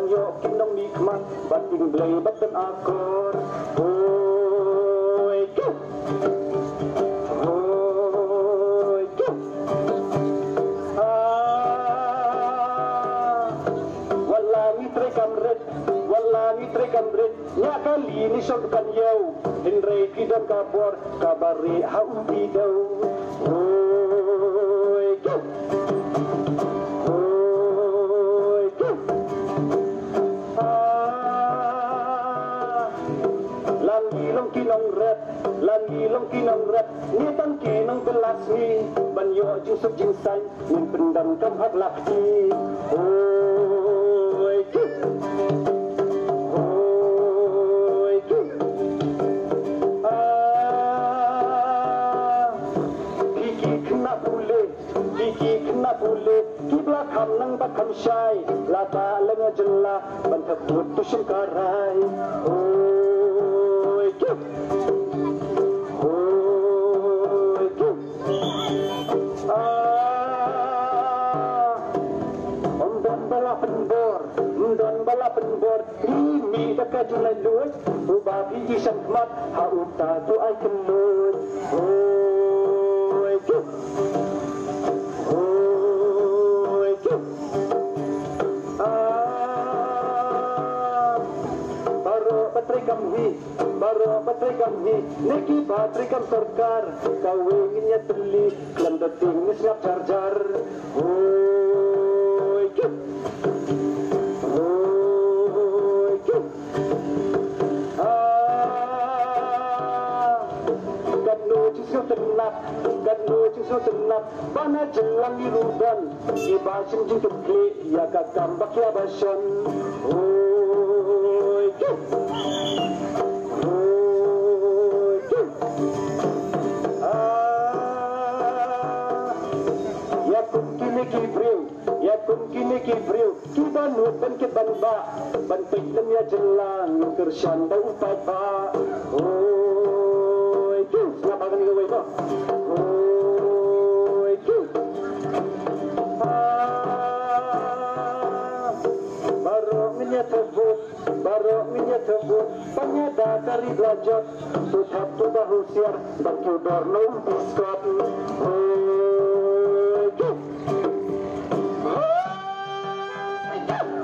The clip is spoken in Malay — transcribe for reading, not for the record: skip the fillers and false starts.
banyo kinong nikmat bating blay batan akor hoy ke hoy ke wala ni tre kamret nya kali ni shot kan yau henry kidon kabor kabari hauti daw hoy ke Lagi long kinong rat Nitang kinong belasmi Banyo jusuk jinsan Min pendam kam hak lakti Hoy ki Hoy ki Kiki kena pule Kibla kam nang bakam syai Lata lenga jela Bantap putusin karai Hoy ki Don bala penbor ini dekat julai luas ubabi isang mat hauta tu ay kelut hoy ki hoy ki baro batri kamhi neki batri kam sarkar kawingnya teli klan dating ni siap charger hoy ki Ganu jusuk tenap Bana jelang irudan Ibasin jingkep klik Ya kakambak ya basan Hoy ki Hoy ki Yakum kini kibriu Kita nutan ke banba Banpik dan ya jelang Kersan bau papa Hoy ki Selapakan ni kawai ko Baru minyak tebut Panyada dari belajar Tutap tu bahu siar Bangku dornum biskot